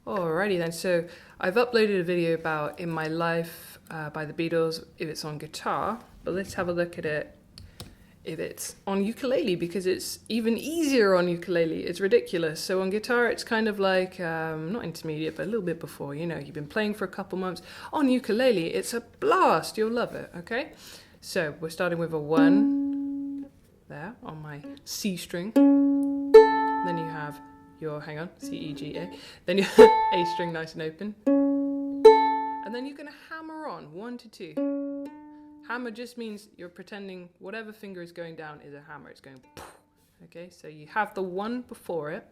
Alrighty then, so I've uploaded a video about In My Life by the Beatles if it's on guitar, but let's have a look at it if it's on ukulele, because it's even easier on ukulele. It's ridiculous. So on guitar it's kind of like, not intermediate, but a little bit before, you know, you've been playing for a couple months. On ukulele it's a blast, you'll love it, okay? So we're starting with a 1 there on my C string, then you have your, hang on, C, E, G, A. Then your A string nice and open. And then you're going to hammer on 1 to 2. Hammer just means you're pretending whatever finger is going down is a hammer. It's going poof. Okay, so you have the 1 before it,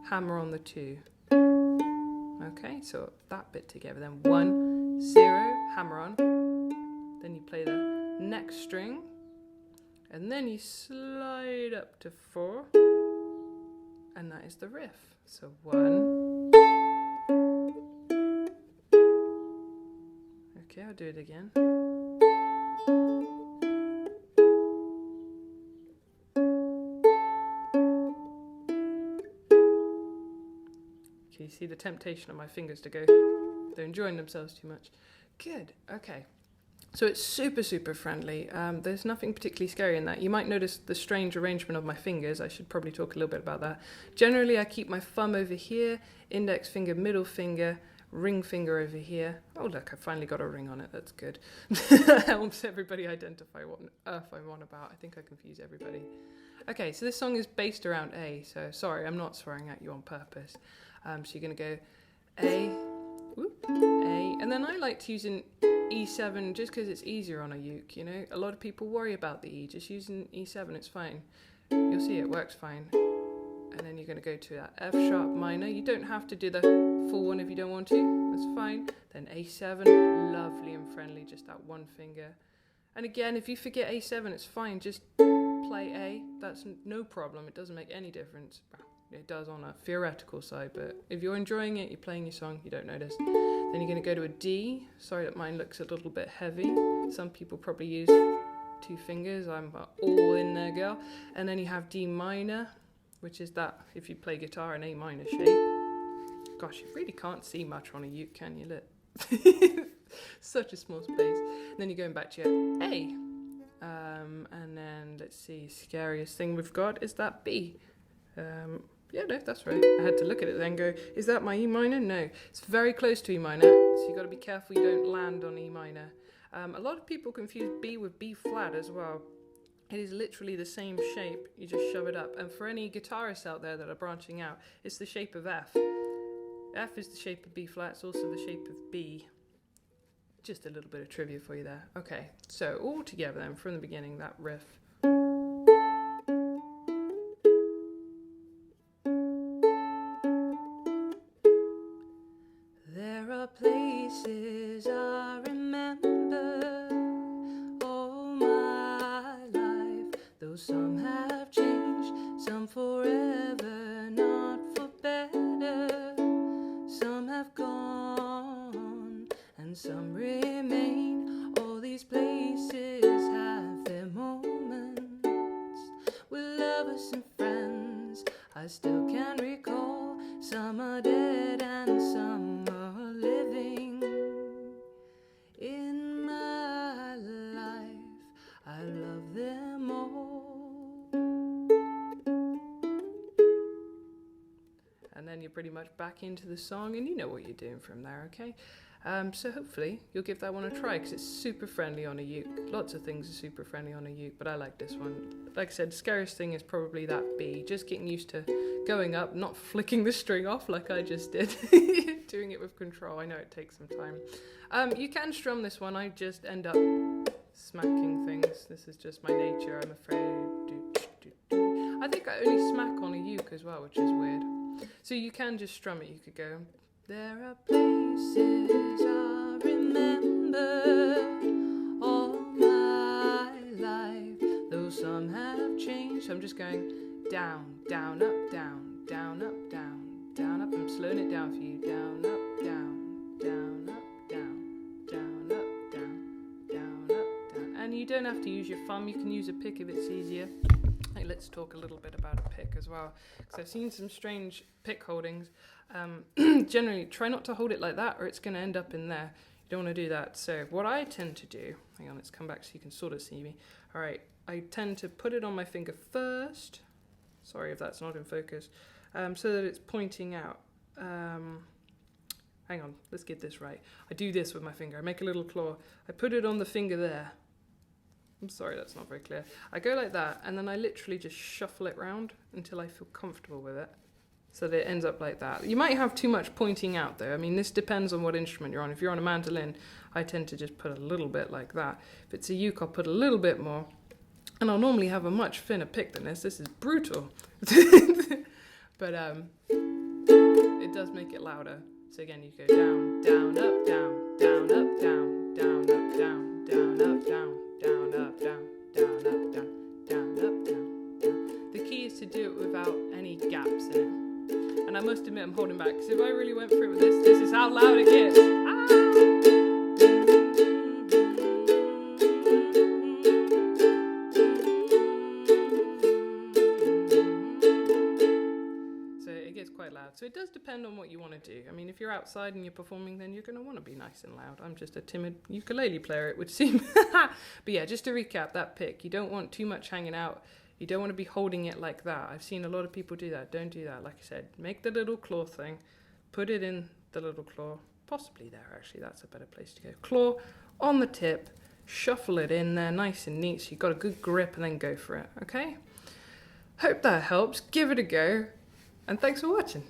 hammer on the 2. Okay, so that bit together. Then 1, 0, hammer on. Then you play the next string. And then you slide up to 4. And that is the riff. So 1. Okay, I'll do it again. Okay, you see the temptation of my fingers to go. They're enjoying themselves too much. Good, okay. So it's super friendly. There's nothing particularly scary in that. You might notice the strange arrangement of my fingers. I should probably talk a little bit about that. Generally, I keep my thumb over here, index finger, middle finger, ring finger over here. Oh, look, I finally got a ring on it. That's good. That helps everybody identify what on earth I'm on about. I think I confuse everybody. Okay, so this song is based around A. So sorry, I'm not swearing at you on purpose. So you're going to go A, whoop, A, and then I like to use an E7 just because it's easier on a uke, you know. A lot of people worry about the E, just using E7, it's fine. You'll see it works fine. And then you're going to go to that F sharp minor. You don't have to do the full one if you don't want to, that's fine. Then A7, lovely and friendly, just that one finger. And again, if you forget A7, it's fine, just play A, that's no problem, it doesn't make any difference. It does on a theoretical side, but if you're enjoying it, you're playing your song, you don't notice. Then you're going to go to a D. Sorry that mine looks a little bit heavy. Some people probably use 2 fingers. I'm all in there, girl. And then you have D minor, which is that, if you play guitar, an A minor shape. Gosh, you really can't see much on a uke, can you? Look. Such a small space. And then you're going back to your A. And then, let's see, scariest thing we've got is that B. Yeah, no, that's right. I had to look at it then and go, is that my E minor? No. It's very close to E minor, so you've got to be careful you don't land on E minor. A lot of people confuse B with B flat as well. It is literally the same shape, you just shove it up. And for any guitarists out there that are branching out, it's the shape of F. F is the shape of B flat, it's also the shape of B. Just a little bit of trivia for you there. Okay, so all together then, from the beginning, that riff. Places I remember all my life, though some have changed, some forever, not for better. Some have gone and some remain. All these places have their moments with lovers and friends I still can recall. Some are dead and some are living. In my life, I love them all. And then you're pretty much back into the song and you know what you're doing from there, okay? So hopefully you'll give that one a try because it's super friendly on a uke. Lots of things are super friendly on a uke, but I like this one. Like I said, the scariest thing is probably that B. Just getting used to going up, not flicking the string off like I just did. Doing it with control. I know it takes some time. You can strum this one. I just end up smacking things. This is just my nature, I'm afraid. I think I only smack on a uke as well, which is weird. So you can just strum it. You could go, there are places I remember all my life, though some have changed. So I'm just going down, down, up, down, down, up, down, down, up. I'm slowing it down for you. Down, up, down, down, up, down, down, up, down, down, up, down. And you don't have to use your thumb. You can use a pick if it's easier. finally, let's talk a little bit about a pick as well, because I've seen some strange pick holdings. Generally, try not to hold it like that, or it's going to end up in there. You don't want to do that. So what I tend to do, hang on, let's come back so you can sort of see me. All right, I tend to put it on my finger first. Sorry if that's not in focus. So that it's pointing out. Hang on, let's get this right. I do this with my finger. I make a little claw. I put it on the finger there. I'm sorry, that's not very clear. I go like that, and then I literally just shuffle it round until I feel comfortable with it, so that it ends up like that. You might have too much pointing out, though. I mean, this depends on what instrument you're on. If you're on a mandolin, I tend to just put a little bit like that. If it's a uke, I'll put a little bit more, and I'll normally have a much thinner pick than this. This is brutal. But it does make it louder. So again, you go down, down, up, down, down, up, down, down, up, down, down, up, down, down, up, down, down, up, down, down, up, down, down. The key is to do it without any gaps in it. And I must admit I'm holding back, because if I really went through it with this is how loud it gets. So it does depend on what you want to do. I mean, if you're outside and you're performing, then you're going to want to be nice and loud. I'm just a timid ukulele player, it would seem. But yeah, just to recap, that pick, you don't want too much hanging out. You don't want to be holding it like that. I've seen a lot of people do that. Don't do that. Like I said, make the little claw thing, put it in the little claw, possibly there actually, that's a better place to go. Claw on the tip, shuffle it in there nice and neat so you've got a good grip, and then go for it, okay? Hope that helps. Give it a go, and thanks for watching.